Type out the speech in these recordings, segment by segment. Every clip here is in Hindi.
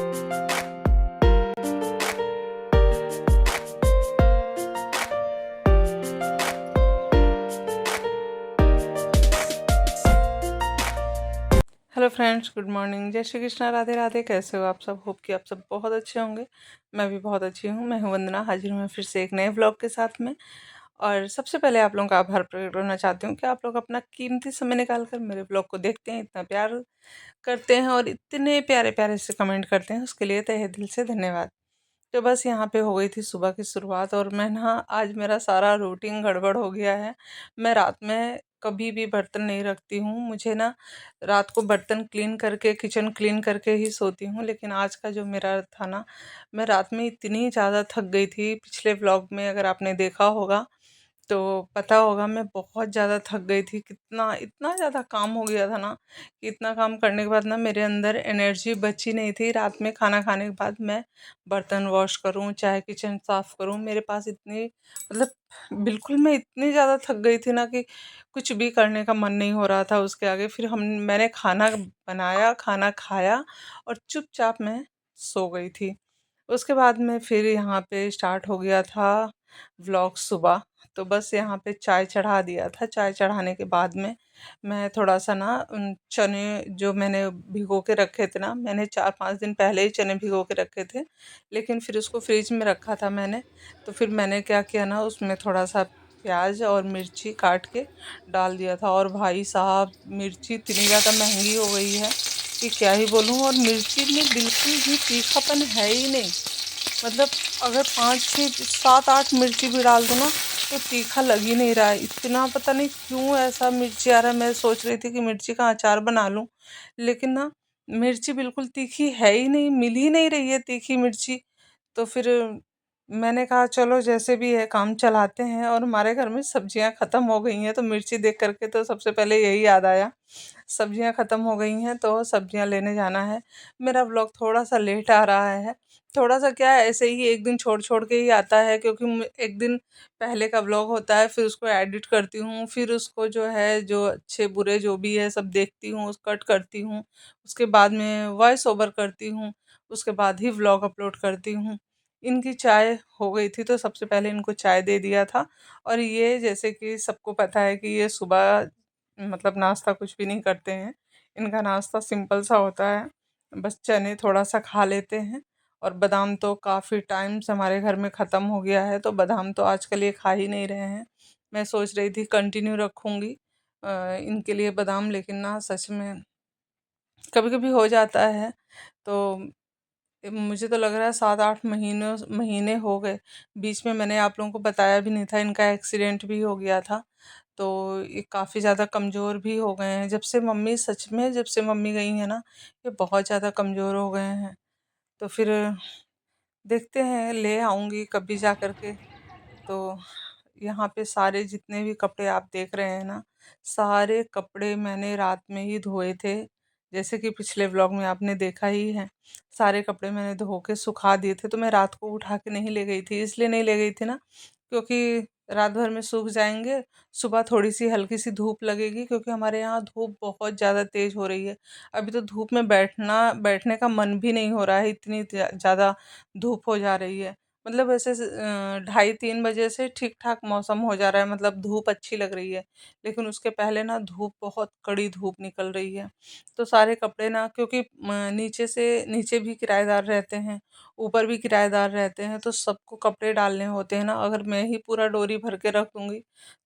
Hello friends, good morning. जय श्री कृष्णा, राधे राधे। कैसे हो आप सब? होप कि आप सब बहुत अच्छे होंगे। मैं भी बहुत अच्छी हूँ। मैं हूँ वंदना, हाजिर हूँ मैं फिर से एक नए व्लॉग के साथ में। और सबसे पहले आप लोगों का आभार प्रकट करना चाहती हूँ कि आप लोग अपना कीमती समय निकाल कर मेरे व्लॉग को देखते हैं, इतना प्यार करते हैं और इतने प्यारे प्यारे से कमेंट करते हैं। उसके लिए तहे दिल से धन्यवाद। तो बस यहाँ पे हो गई थी सुबह की शुरुआत, और मैं ना आज मेरा सारा रूटीन गड़बड़ हो गया है। मैं रात में कभी भी बर्तन नहीं रखती हूँ। मुझे ना रात को बर्तन क्लीन करके, किचन क्लीन करके ही सोती हूँ। लेकिन आज का जो मेरा था ना, मैं रात में इतनी ज़्यादा थक गई थी। पिछले व्लॉग में अगर आपने देखा होगा तो पता होगा, मैं बहुत ज़्यादा थक गई थी। कितना इतना ज़्यादा काम हो गया था ना कि इतना काम करने के बाद ना मेरे अंदर एनर्जी बची नहीं थी। रात में खाना खाने के बाद मैं बर्तन वॉश करूं, चाहे किचन साफ़ करूं, मेरे पास इतनी मतलब बिल्कुल मैं इतनी ज़्यादा थक गई थी ना कि कुछ भी करने का मन नहीं हो रहा था उसके आगे। फिर मैंने खाना बनाया, खाना खाया और चुपचाप मैं सो गई थी। उसके बाद में फिर यहाँ पे स्टार्ट हो गया था व्लॉग सुबह। तो बस यहाँ पे चाय चढ़ा दिया था। चाय चढ़ाने के बाद में मैं थोड़ा सा ना चने जो मैंने भिगो के रखे थे ना, मैंने 4-5 दिन पहले ही चने भिगो के रखे थे, लेकिन फिर उसको फ्रिज में रखा था मैंने। तो फिर मैंने क्या किया ना, उसमें थोड़ा सा प्याज और मिर्ची काट के डाल दिया था। और भाई साहब, मिर्ची इतनी ज़्यादा महंगी हो गई है कि क्या ही बोलूँ। और मिर्ची में बिल्कुल भी तीखापन है ही नहीं। मतलब अगर 5 6 7 8 मिर्ची भी डाल दो ना तो तीखा लग ही नहीं रहा है। इतना पता नहीं क्यों ऐसा मिर्ची आ रहा है। मैं सोच रही थी कि मिर्ची का अचार बना लूं, लेकिन ना मिर्ची बिल्कुल तीखी है ही नहीं, मिल ही नहीं रही है तीखी मिर्ची। तो फिर मैंने कहा चलो जैसे भी है काम चलाते हैं। और हमारे घर में सब्जियां ख़त्म हो गई हैं, तो मिर्ची देख करके तो सबसे पहले यही याद आया। सब्जियां ख़त्म हो गई हैं तो सब्जियां लेने जाना है। मेरा व्लॉग थोड़ा सा लेट आ रहा है। थोड़ा सा क्या है, ऐसे ही एक दिन छोड़ छोड़ के ही आता है, क्योंकि एक दिन पहले का व्लॉग होता है, फिर उसको एडिट करती हूँ, फिर उसको जो है जो अच्छे बुरे जो भी है सब देखती हूँ, कट करती हूँ। उसके बाद में वॉइस ओवर करती हूँ। उसके बाद ही व्लॉग अपलोड करती हूँ। इनकी चाय हो गई थी तो सबसे पहले इनको चाय दे दिया था। और ये जैसे कि सबको पता है कि ये सुबह मतलब नाश्ता कुछ भी नहीं करते हैं। इनका नाश्ता सिंपल सा होता है, बस चने थोड़ा सा खा लेते हैं। और बादाम तो काफ़ी टाइम से हमारे घर में ख़त्म हो गया है, तो बादाम तो आजकल ये खा ही नहीं रहे हैं। मैं सोच रही थी कंटिन्यू रखूँगी इनके लिए बादाम, लेकिन ना सच में कभी कभी हो जाता है। तो मुझे तो लग रहा है 7-8 महीने हो गए। बीच में मैंने आप लोगों को बताया भी नहीं था, इनका एक्सीडेंट भी हो गया था। तो ये काफ़ी ज़्यादा कमज़ोर भी हो गए हैं जब से मम्मी, सच में जब से मम्मी गई है ना, ये बहुत ज़्यादा कमज़ोर हो गए हैं। तो फिर देखते हैं, ले आऊँगी कभी जा कर के। तो यहाँ पे सारे जितने भी कपड़े आप देख रहे हैं ना, सारे कपड़े मैंने रात में ही धोए थे। जैसे कि पिछले व्लॉग में आपने देखा ही है, सारे कपड़े मैंने धो के सुखा दिए थे। तो मैं रात को उठा के नहीं ले गई थी, इसलिए नहीं ले गई थी ना क्योंकि रात भर में सूख जाएंगे। सुबह थोड़ी सी हल्की सी धूप लगेगी, क्योंकि हमारे यहाँ धूप बहुत ज़्यादा तेज़ हो रही है। अभी तो धूप में बैठने का मन भी नहीं हो रहा है, इतनी ज़्यादा धूप हो जा रही है। मतलब ऐसे 2:30-3 बजे से ठीक ठाक मौसम हो जा रहा है, मतलब धूप अच्छी लग रही है। लेकिन उसके पहले ना धूप, बहुत कड़ी धूप निकल रही है। तो सारे कपड़े ना, क्योंकि नीचे से नीचे भी किराएदार रहते हैं, ऊपर भी किराएदार रहते हैं, तो सबको कपड़े डालने होते हैं ना। अगर मैं ही पूरा डोरी भर के रख दूंगी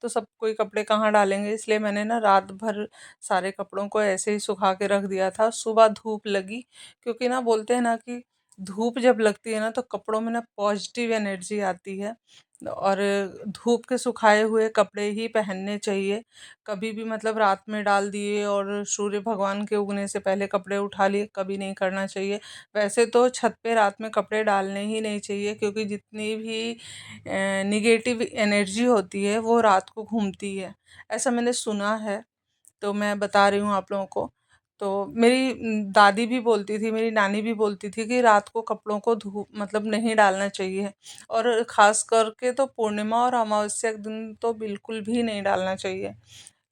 तो सब कोई कपड़े कहाँ डालेंगे। इसलिए मैंने ना रात भर सारे कपड़ों को ऐसे ही सुखा के रख दिया था। सुबह धूप लगी, क्योंकि ना बोलते हैं ना कि धूप जब लगती है ना तो कपड़ों में ना पॉजिटिव एनर्जी आती है। और धूप के सुखाए हुए कपड़े ही पहनने चाहिए। कभी भी मतलब रात में डाल दिए और सूर्य भगवान के उगने से पहले कपड़े उठा लिए, कभी नहीं करना चाहिए। वैसे तो छत पे रात में कपड़े डालने ही नहीं चाहिए, क्योंकि जितनी भी निगेटिव एनर्जी होती है वो रात को घूमती है, ऐसा मैंने सुना है। तो मैं बता रही हूँ आप लोगों को। तो मेरी दादी भी बोलती थी, मेरी नानी भी बोलती थी कि रात को कपड़ों को धूप मतलब नहीं डालना चाहिए। और ख़ास करके तो पूर्णिमा और अमावस्या के दिन तो बिल्कुल भी नहीं डालना चाहिए।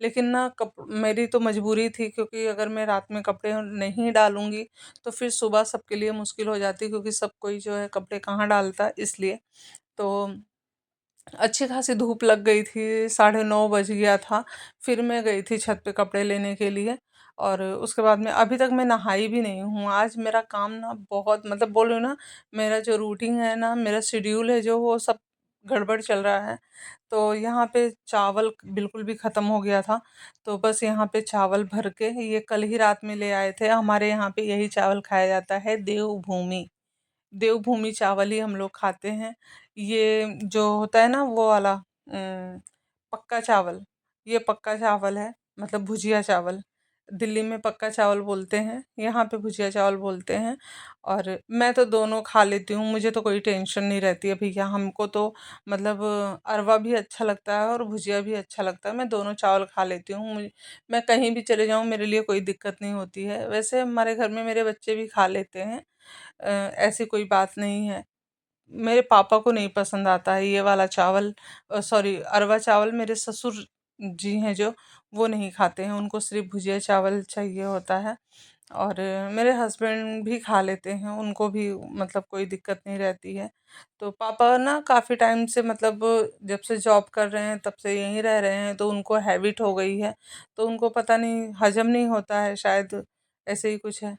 लेकिन ना मेरी तो मजबूरी थी, क्योंकि अगर मैं रात में कपड़े नहीं डालूंगी तो फिर सुबह सबके लिए मुश्किल हो जाती, क्योंकि सब कोई जो है कपड़े कहाँ डालता है, इसलिए। तो अच्छी खासी धूप लग गई थी, 9:30 बज गया था। फिर मैं गई थी छत पे कपड़े लेने के लिए, और उसके बाद में अभी तक मैं नहाई भी नहीं हूँ। आज मेरा काम ना बहुत, मतलब बोल रही हूँ ना, मेरा जो रूटीन है ना, मेरा शेड्यूल है जो, वो सब गड़बड़ चल रहा है। तो यहाँ पे चावल बिल्कुल भी ख़त्म हो गया था, तो बस यहाँ पे चावल भर के ये कल ही रात में ले आए थे। हमारे यहाँ पे यही चावल खाया जाता है, देवभूमि। देवभूमि चावल ही हम लोग खाते हैं। ये जो होता है ना, वो वाला पक्का चावल, ये पक्का चावल है, मतलब भुजिया चावल। दिल्ली में पक्का चावल बोलते हैं, यहाँ पे भुजिया चावल बोलते हैं। और मैं तो दोनों खा लेती हूँ, मुझे तो कोई टेंशन नहीं रहती है भैया। हमको तो मतलब अरवा भी अच्छा लगता है और भुजिया भी अच्छा लगता है, मैं दोनों चावल खा लेती हूँ। मैं कहीं भी चले जाऊँ, मेरे लिए कोई दिक्कत नहीं होती है। वैसे हमारे घर में मेरे बच्चे भी खा लेते हैं, ऐसी कोई बात नहीं है। मेरे पापा को नहीं पसंद आता है ये वाला चावल, सॉरी, अरवा चावल। मेरे ससुर जी हैं जो, वो नहीं खाते हैं, उनको सिर्फ भुजिया चावल चाहिए होता है। और मेरे हस्बैंड भी खा लेते हैं, उनको भी मतलब कोई दिक्कत नहीं रहती है। तो पापा ना काफ़ी टाइम से, मतलब जब से जॉब कर रहे हैं तब से यहीं रह रहे हैं, तो उनको हैबिट हो गई है, तो उनको पता नहीं हजम नहीं होता है शायद, ऐसे ही कुछ है।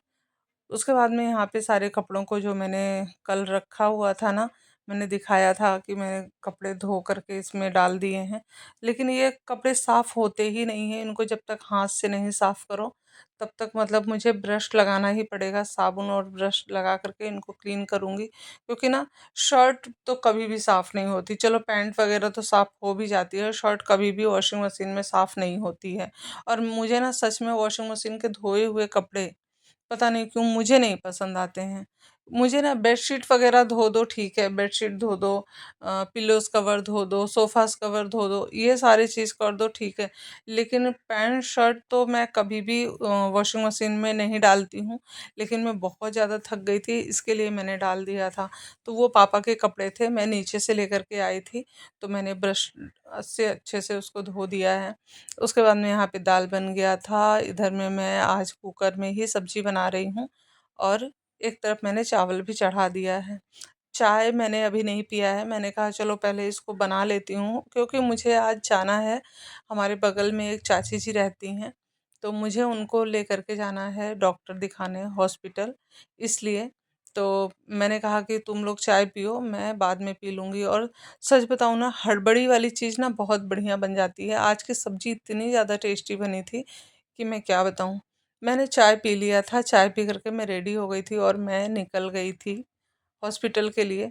उसके बाद में यहाँ पे सारे कपड़ों को जो मैंने कल रखा हुआ था ना, मैंने दिखाया था कि मैंने कपड़े धो करके इसमें डाल दिए हैं, लेकिन ये कपड़े साफ़ होते ही नहीं हैं। इनको जब तक हाथ से नहीं साफ़ करो, तब तक मतलब मुझे ब्रश लगाना ही पड़ेगा, साबुन और ब्रश लगा करके इनको क्लीन करूँगी। क्योंकि ना शर्ट तो कभी भी साफ़ नहीं होती, चलो पैंट वगैरह तो साफ़ हो भी जाती है, शर्ट कभी भी वॉशिंग मशीन में साफ़ नहीं होती है। और मुझे ना सच में वॉशिंग मशीन के धोए हुए कपड़े पता नहीं क्यों मुझे नहीं पसंद आते हैं। मुझे ना बेडशीट वगैरह धो दो ठीक है, बेडशीट धो दो, पिलोज़ कवर धो दो, सोफ़ाज़ कवर धो दो, ये सारी चीज़ कर दो ठीक है। लेकिन पैंट शर्ट तो मैं कभी भी वॉशिंग मशीन में नहीं डालती हूँ। लेकिन मैं बहुत ज़्यादा थक गई थी, इसके लिए मैंने डाल दिया था। तो वो पापा के कपड़े थे, मैं नीचे से लेकर के आई थी, तो मैंने ब्रश से अच्छे से उसको धो दिया है। उसके बाद में यहाँ पे दाल बन गया था, इधर में मैं आज कुकर में ही सब्जी बना रही हूँ, और एक तरफ मैंने चावल भी चढ़ा दिया है। चाय मैंने अभी नहीं पिया है, मैंने कहा चलो पहले इसको बना लेती हूँ, क्योंकि मुझे आज जाना है। हमारे बगल में एक चाची जी रहती हैं, तो मुझे उनको लेकर के जाना है डॉक्टर दिखाने हॉस्पिटल, इसलिए। तो मैंने कहा कि तुम लोग चाय पियो, मैं बाद में पी लूँगी। और सच बताऊँ ना, हड़बड़ी वाली चीज़ ना बहुत बढ़िया बन जाती है। आज की सब्ज़ी इतनी ज़्यादा टेस्टी बनी थी कि मैं क्या बताऊँ। मैंने चाय पी लिया था, चाय पी कर के मैं रेडी हो गई थी और मैं निकल गई थी हॉस्पिटल के लिए।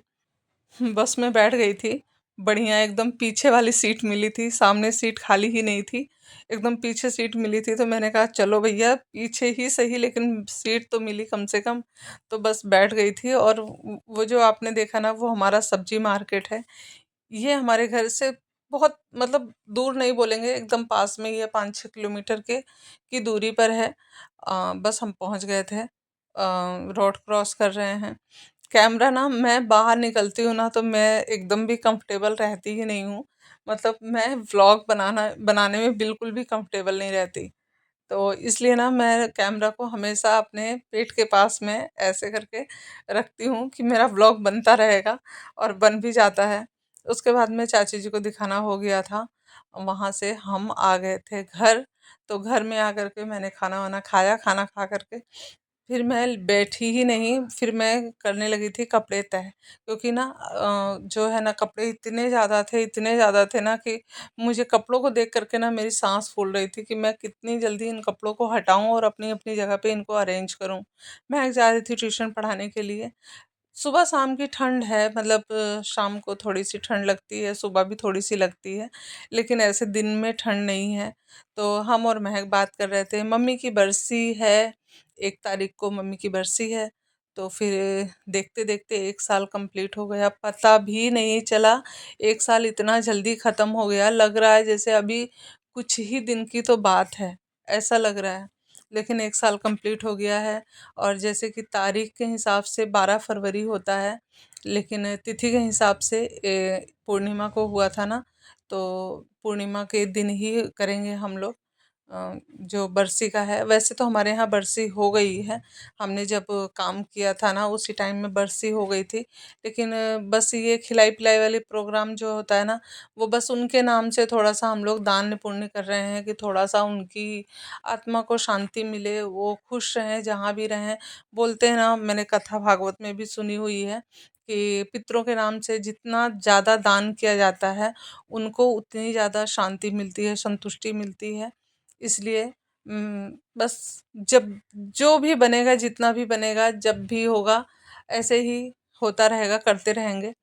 बस में बैठ गई थी, बढ़िया एकदम पीछे वाली सीट मिली थी, सामने सीट खाली ही नहीं थी, एकदम पीछे सीट मिली थी। तो मैंने कहा चलो भैया पीछे ही सही, लेकिन सीट तो मिली कम से कम। तो बस बैठ गई थी। और वो जो आपने देखा ना, वो हमारा सब्जी मार्केट है। ये हमारे घर से बहुत, मतलब दूर नहीं बोलेंगे, एकदम पास में ही है, 5-6 किलोमीटर के की दूरी पर है। बस हम पहुंच गए थे, रोड क्रॉस कर रहे हैं। कैमरा ना, मैं बाहर निकलती हूँ ना, तो मैं एकदम भी कंफर्टेबल रहती ही नहीं हूँ। मतलब मैं व्लॉग बनाने में बिल्कुल भी कंफर्टेबल नहीं रहती। तो इसलिए ना मैं कैमरा को हमेशा अपने पेट के पास में ऐसे करके रखती हूँ कि मेरा व्लॉग बनता रहेगा, और बन भी जाता है। उसके बाद में चाची जी को दिखाना हो गया था, वहाँ से हम आ गए थे घर। तो घर में आकर के मैंने खाना वाना खाया, खाना खा करके फिर मैं बैठी ही नहीं, फिर मैं करने लगी थी कपड़े तह। क्योंकि ना जो है ना, कपड़े इतने ज़्यादा थे ना, कि मुझे कपड़ों को देख करके ना मेरी सांस फूल रही थी कि मैं कितनी जल्दी इन कपड़ों को हटाऊं और अपनी अपनी जगह पे इनको अरेंज करूं। मैं जा रही थी ट्यूशन पढ़ाने के लिए। सुबह शाम की ठंड है, मतलब शाम को थोड़ी सी ठंड लगती है, सुबह भी थोड़ी सी लगती है, लेकिन ऐसे दिन में ठंड नहीं है। तो हम और महक बात कर रहे थे, मम्मी की बरसी है, 1 तारीख को मम्मी की बरसी है। तो फिर देखते देखते 1 साल कंप्लीट हो गया, पता भी नहीं चला। 1 साल इतना जल्दी ख़त्म हो गया, लग रहा है जैसे अभी कुछ ही दिन की तो बात है, ऐसा लग रहा है। लेकिन 1 साल कंप्लीट हो गया है। और जैसे कि तारीख के हिसाब से 12 फरवरी होता है, लेकिन तिथि के हिसाब से पूर्णिमा को हुआ था ना, तो पूर्णिमा के दिन ही करेंगे हम लोग जो बरसी का है। वैसे तो हमारे यहाँ बरसी हो गई है, हमने जब काम किया था ना उसी टाइम में बरसी हो गई थी। लेकिन बस ये खिलाई पिलाई वाले प्रोग्राम जो होता है ना, वो बस उनके नाम से थोड़ा सा हम लोग दान पुण्य कर रहे हैं कि थोड़ा सा उनकी आत्मा को शांति मिले, वो खुश रहें जहाँ भी रहें। बोलते हैं ना, मैंने कथा भागवत में भी सुनी हुई है कि पितरों के नाम से जितना ज़्यादा दान किया जाता है, उनको उतनी ज़्यादा शांति मिलती है, संतुष्टि मिलती है। इसलिए बस जब जो भी बनेगा, जितना भी बनेगा, जब भी होगा, ऐसे ही होता रहेगा, करते रहेंगे।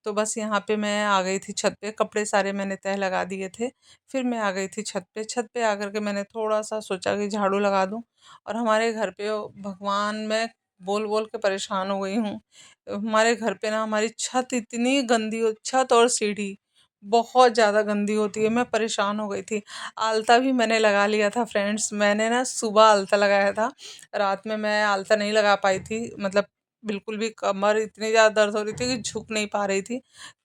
तो बस यहाँ पे मैं आ गई थी छत पे, कपड़े सारे मैंने तह लगा दिए थे। फिर मैं आ गई थी छत पे। छत पे आकर के मैंने थोड़ा-सा सोचा कि झाड़ू लगा दूँ। और हमारे घर पे भगवान, मैं बोल-बोल के परेशान हो गई हूँ। हमारे घर पे ना हमारी छत इतनी गंदी हो, छत और सीढ़ी बहुत ज़्यादा गंदी होती है, मैं परेशान हो गई थी। आलता भी मैंने लगा लिया था फ्रेंड्स, मैंने ना सुबह आलता लगाया था, रात में मैं आलता नहीं लगा पाई थी, मतलब बिल्कुल भी कमर इतनी ज़्यादा दर्द हो रही थी कि झुक नहीं पा रही थी।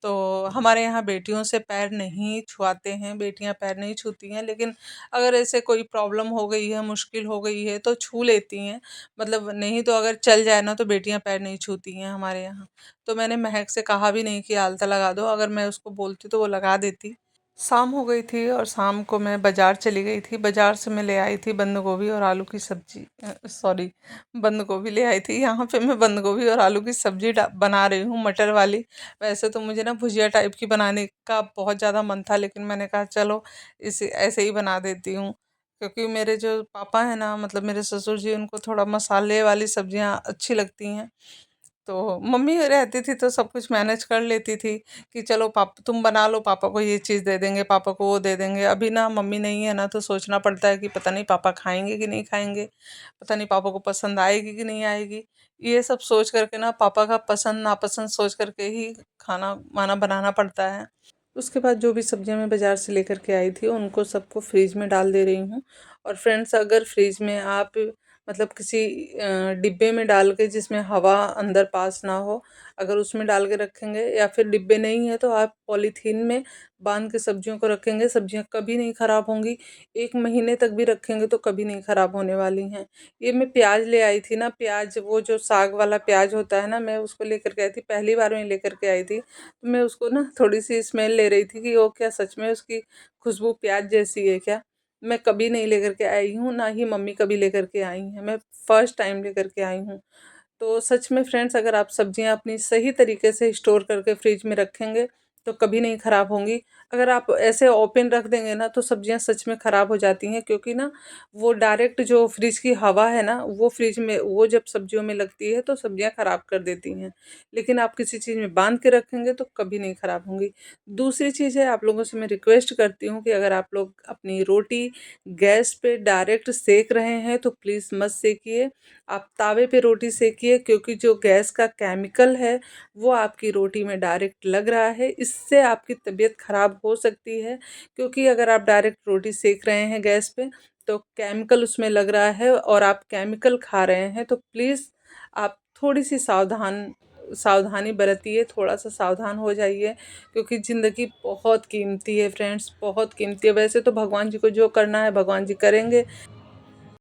तो हमारे यहाँ बेटियों से पैर नहीं छुआते हैं, बेटियाँ पैर नहीं छूती हैं, लेकिन अगर ऐसे कोई प्रॉब्लम हो गई है, मुश्किल हो गई है तो छू लेती हैं। मतलब नहीं तो अगर चल जाए ना तो बेटियाँ पैर नहीं छूती हैं हमारे यहाँ। तो मैंने महक से कहा भी नहीं कि आलता लगा दो, अगर मैं उसको बोलती तो वो लगा देती। शाम हो गई थी और शाम को मैं बाज़ार चली गई थी। बाज़ार से मैं ले आई थी बंद गोभी और आलू की सब्जी, सॉरी, बंद गोभी ले आई थी। यहाँ पे मैं बंद गोभी और आलू की सब्जी बना रही हूँ, मटर वाली। वैसे तो मुझे ना भुजिया टाइप की बनाने का बहुत ज़्यादा मन था, लेकिन मैंने कहा चलो इसे ऐसे ही बना देती हूँ। क्योंकि मेरे जो पापा हैं ना, मतलब मेरे ससुर जी, उनको थोड़ा मसाले वाली सब्जियाँ अच्छी लगती हैं। तो मम्मी रहती थी तो सब कुछ मैनेज कर लेती थी कि चलो पापा तुम बना लो, पापा को ये चीज़ दे देंगे, पापा को वो दे देंगे। अभी ना मम्मी नहीं है ना, तो सोचना पड़ता है कि पता नहीं पापा खाएंगे कि नहीं खाएंगे, पता नहीं पापा को पसंद आएगी कि नहीं आएगी। ये सब सोच करके ना, पापा का पसंद नापसंद सोच करके ही खाना वाना बनाना पड़ता है। उसके बाद जो भी सब्जियां मैं बाजार से लेकर के आई थी, उनको सबको फ्रिज में डाल दे रही हूँ। और फ्रेंड्स, अगर फ्रिज में आप मतलब किसी डिब्बे में डाल के, जिसमें हवा अंदर पास ना हो, अगर उसमें डाल के रखेंगे, या फिर डिब्बे नहीं है तो आप पॉलीथीन में बांध के सब्जियों को रखेंगे, सब्जियां कभी नहीं खराब होंगी। 1 महीने तक भी रखेंगे तो कभी नहीं खराब होने वाली हैं। ये मैं प्याज ले आई थी ना, प्याज, वो जो साग वाला प्याज होता है ना, मैं उसको लेकर के आई थी, पहली बार मैं लेकर के आई थी। तो मैं उसको ना थोड़ी सी स्मेल ले रही थी कि वो क्या सच में उसकी खुशबू प्याज जैसी है क्या। मैं कभी नहीं लेकर के आई हूँ, ना ही मम्मी कभी लेकर के आई हैं, मैं फर्स्ट टाइम लेकर के आई हूँ। तो सच में फ्रेंड्स, अगर आप सब्जियां अपनी सही तरीके से स्टोर करके फ्रिज में रखेंगे तो कभी नहीं खराब होंगी। अगर आप ऐसे ओपन रख देंगे ना तो सब्जियां सच में खराब हो जाती हैं, क्योंकि ना वो डायरेक्ट जो फ्रिज की हवा है ना, वो फ्रिज में, वो जब सब्जियों में लगती है तो सब्जियां खराब कर देती हैं। लेकिन आप किसी चीज़ में बांध के रखेंगे तो कभी नहीं खराब होंगी। दूसरी चीज़ है, आप लोगों से मैं रिक्वेस्ट करती हूँ कि अगर आप लोग अपनी रोटी गैस पे डायरेक्ट सेक रहे हैं तो प्लीज़ मत सेकिए, आप तावे पे रोटी सेकिए, क्योंकि जो गैस का केमिकल है वो आपकी रोटी में डायरेक्ट लग रहा है, इससे आपकी तबीयत खराब हो सकती है। क्योंकि अगर आप डायरेक्ट रोटी सेक रहे हैं गैस पे तो केमिकल उसमें लग रहा है और आप केमिकल खा रहे हैं, तो प्लीज़ आप थोड़ी सी सावधानी बरतिए, थोड़ा सा सावधान हो जाइए। क्योंकि ज़िंदगी बहुत कीमती है फ्रेंड्स, बहुत कीमती है। वैसे तो भगवान जी को जो करना है भगवान जी करेंगे,